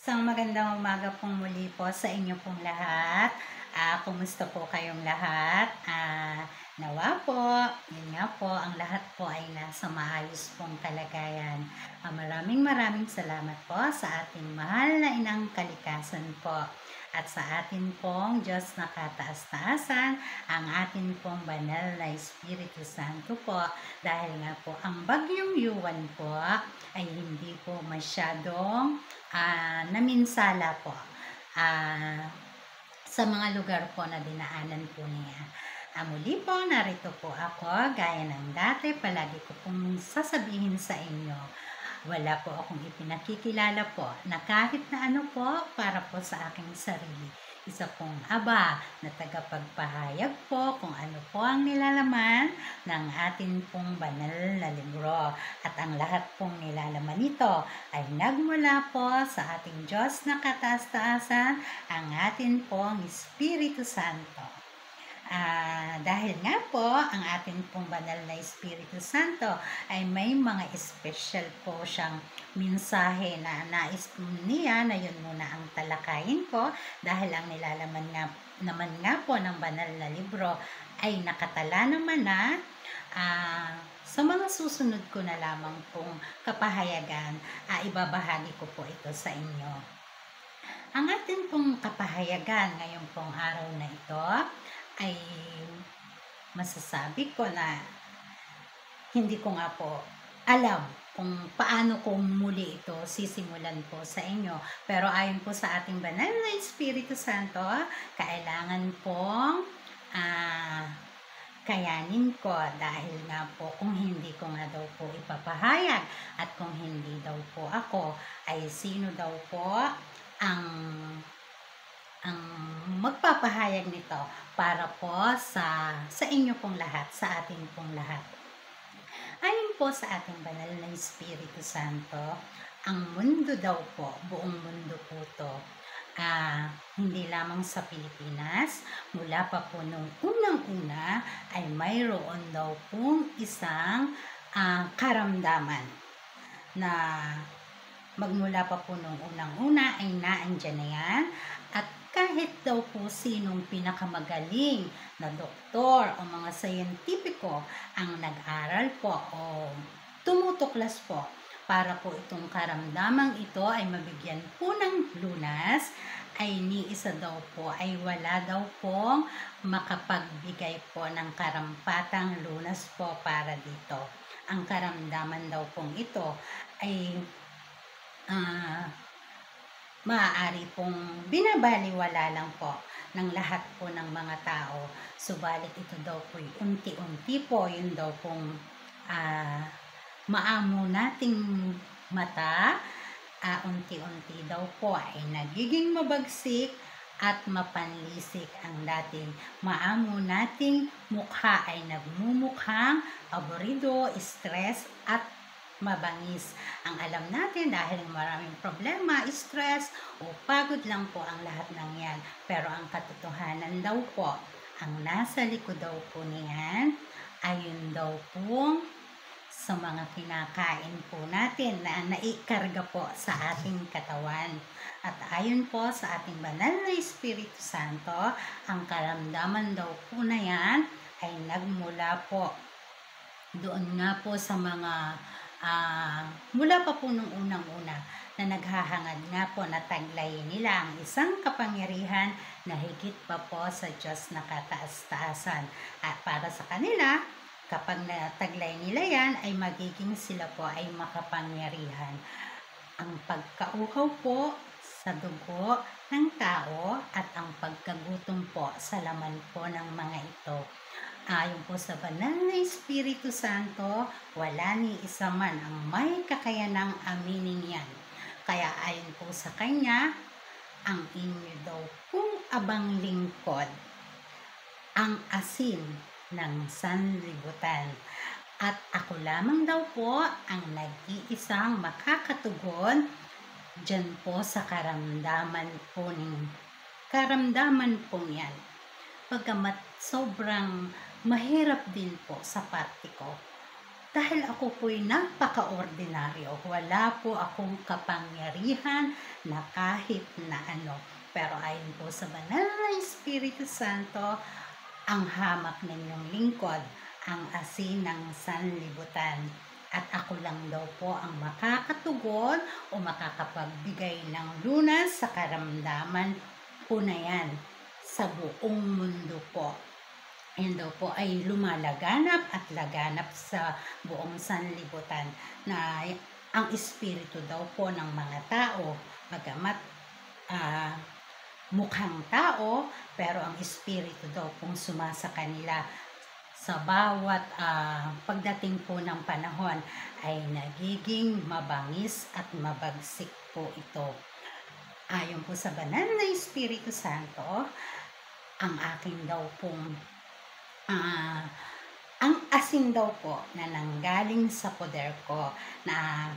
Isang magandang umaga pong muli po sa inyo pong lahat. Kumusta po kayong lahat? Nawa po, yun nga po, ang lahat po ay nasa maayos pong kalagayan. Maraming salamat po sa ating mahal na inang kalikasan po. At sa atin pong Diyos na kataas-taasan, ang atin pong banal na Espiritu Santo po. Dahil nga po, ang bagyong Yuan po ay hindi po masyadong naminsala po sa mga lugar po na dinaanan po niya. Muli po, narito po ako, gaya ng dati, palagi ko pong sasabihin sa inyo, wala po akong ipinakikilala po na kahit na ano po para po sa aking sarili. Isa pong aba na tagapagpahayag po kung ano po ang nilalaman ng atin pong banal na libro. At ang lahat pong nilalaman nito ay nagmula po sa ating Diyos na kataas-taasan, ang atin pong Espiritu Santo. Dahil nga po, ang ating pong banal na Espiritu Santo ay may mga special po siyang mensahe na nais niya na yun muna ang talakayin ko, dahil ang nilalaman naman nga po ng banal na libro ay nakatala naman na sa mga susunod ko na lamang pong kapahayagan, ibabahagi ko po ito sa inyo. Ang ating pong kapahayagan ngayon pong araw na ito ay masasabi ko na hindi ko nga po alam kung paano ko muli ito sisimulan po sa inyo. Pero ayon po sa ating banal na Espiritu Santo, kailangan pong kayanin ko, dahil nga po kung hindi ko nga daw po ipapahayag at kung hindi daw po ako, ay sino daw po ang magpapahayag nito para po sa inyo pong lahat, sa ating pong lahat. Ayon po sa ating banal na Espiritu Santo, ang mundo daw po, buong mundo po to, hindi lamang sa Pilipinas, mula pa po nung unang-una ay mayroon daw pong isang karamdaman na magmula pa po nung unang-una ay naandyan na yan. At kahit daw po sinong pinakamagaling na doktor o mga scientifico ang nag-aral po o tumutuklas po para po itong karamdamang ito ay mabigyan po ng lunas, ay ni isa daw po ay wala daw pong makapagbigay po ng karampatang lunas po para dito. Ang karamdaman daw pong ito ay maaari pong binabaliwala lang po ng lahat po ng mga tao. Subalit ito daw po unti-unti po, yun daw pong maamo nating mata, unti-unti daw po ay nagiging mabagsik at mapanlisik ang dating maamo nating mukha ay nagmumukhang aburido, stress at mabangis. Ang alam natin, dahil maraming problema, stress o pagod lang po ang lahat ng yan. Pero ang katotohanan daw po, ang nasa likod daw po niyan, ayun daw po sa mga kinakain po natin na naikarga po sa ating katawan. At ayon po sa ating banal na Espiritu Santo, ang karamdaman daw po na yan ay nagmula po doon nga po sa mga mula pa po nung unang-una na naghahangad nga po na taglayin nila ang isang kapangyarihan na higit pa po sa Diyos na kataas-taasan. At para sa kanila, kapag nataglay nila yan, ay magiging sila po ay makapangyarihan. Ang pagkauhaw po sa dugo ng tao at ang pagkagutom po sa laman po ng mga ito. Ayon po sa banal na Espiritu Santo, wala ni isa man ang may kakayanang aminin yan. Kaya ayon po sa Kanya, ang inyo daw pong abang lingkod, ang asin ng sanlibutan. At ako lamang daw po ang nag-iisang makakatugon dyan po sa karamdaman pong yan. Pagkamat sobrang mahirap din po sa parte ko, Dahil ako po'y napaka-ordinaryo. Wala po akong kapangyarihan na kahit na ano. Pero ayon po sa banal na Espiritu Santo, ang hamak ninyong lingkod, ang asin ng sanlibutan. At ako lang daw po ang makakatugon o makakapagbigay ng lunas sa karamdaman po na yan sa buong mundo po. Yan daw po ay lumalaganap at laganap sa buong sanlibutan na ang espiritu daw po ng mga tao, bagamat mukhang tao, pero ang espiritu daw pong sumasa kanila sa bawat pagdating po ng panahon ay nagiging mabangis at mabagsik po ito. Ayon po sa banal na Espiritu Santo, ang aking daw pong ang asin daw po na nanggaling sa poder ko na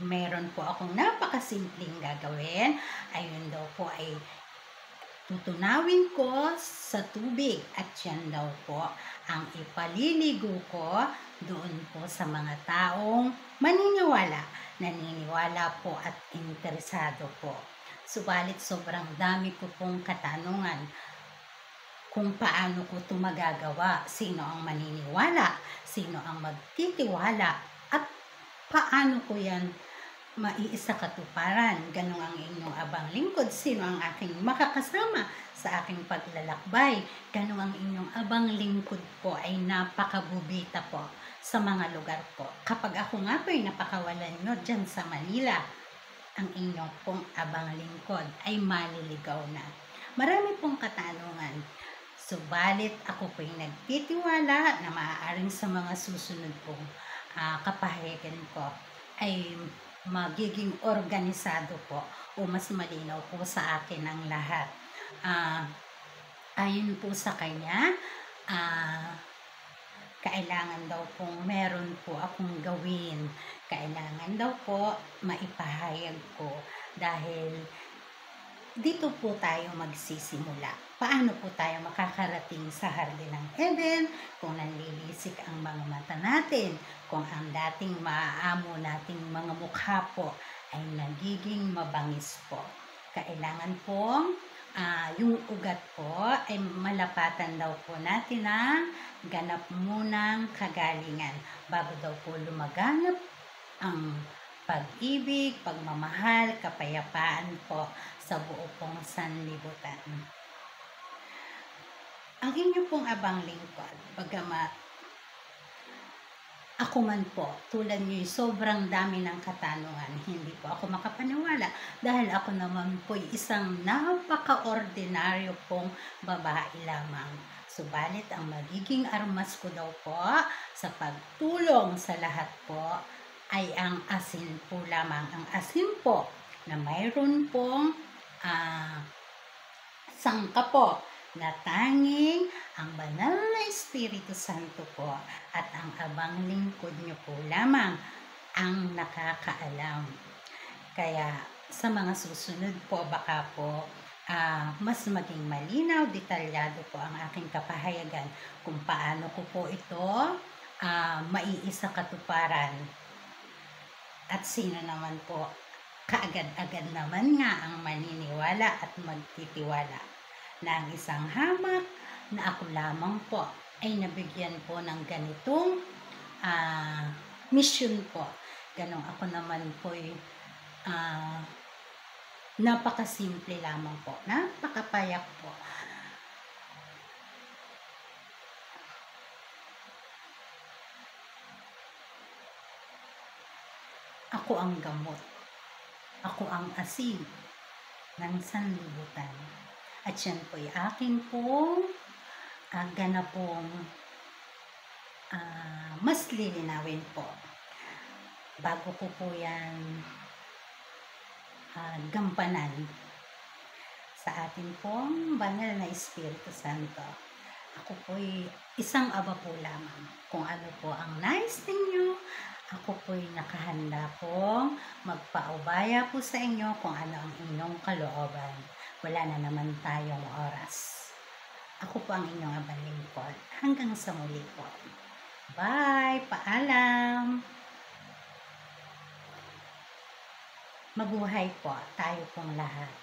meron po akong napakasimpleng gagawin, ayun daw po ay tutunawin ko sa tubig at yan daw po ang ipaliligo ko doon po sa mga taong naniniwala po at interesado po. Subalit sobrang dami ko pong katanungan kung paano ko ito magagawa, sino ang maniniwala, sino ang magtitiwala, at paano ko yan maiisa katuparan. Ganun ang inyong abang lingkod, sino ang aking makakasama sa aking paglalakbay. Ganun ang inyong abang lingkod po ay napakabubita po sa mga lugar po. Kapag ako nga po ay napakawalan nyo dyan sa Manila, ang inyong pong abang lingkod ay maliligaw na. Marami pong katanungan. Subalit ako po'y nagtitiwala na maaaring sa mga susunod pong kapahayagan ko ay magiging organisado po o mas malinaw po sa akin ang lahat. Ayon po sa kanya, kailangan daw pong meron po akong gawin. Kailangan daw po maipahayag ko dahil dito po tayo magsisimula. Paano po tayo makakarating sa Hardin ng Eden kung nanlilisik ang mga mata natin, kung ang dating maaamo nating mga mukha po ay nagiging mabangis po. Kailangan po yung ugat po ay malapatan daw po natin ng ganap munang kagalingan bago daw po lumaganap ang pag-ibig, pagmamahal, kapayapaan po sa buo pong sanlibutan. Ang inyo pong abang lingkod, bagamat ako man po, tulad niyo, sobrang dami ng katanungan, hindi po ako makapaniwala dahil ako naman po isang napaka-ordinaryo pong babae lamang. Subalit ang magiging armas ko daw po sa pagtulong sa lahat po ay ang asin po lamang. Ang asin po na mayroon pong sangka po na tanging ang banal na Espiritu Santo po at ang abang lingkod nyo po lamang ang nakakaalam. Kaya sa mga susunod po baka po mas maging malinaw, detalyado po ang aking kapahayagan kung paano ko po ito maiisa katuparan. At sino naman po, kaagad-agad naman nga ang maniniwala at magtitiwala na ang isang hamak na ako lamang po ay nabigyan po ng ganitong mission po. Ganong ako naman po ay napakasimple lamang po, napakapayak po. Ako ang gamot. Ako ang asin ng sanlibutan. At yan po ay akin pong ganapong mas lilinawin po. Bago ko po yan gampanan sa atin pong banal na Espiritu Santo. Ako po'y isang aba po lamang. Kung ano po ang nais ninyo, ako po'y nakahanda pong magpaubaya po sa inyo kung ano ang inyong kalooban. Wala na naman tayong oras. Ako po ang inyong abang lingkod. Hanggang sa muli po. Bye! Paalam! Mabuhay po tayo pong lahat.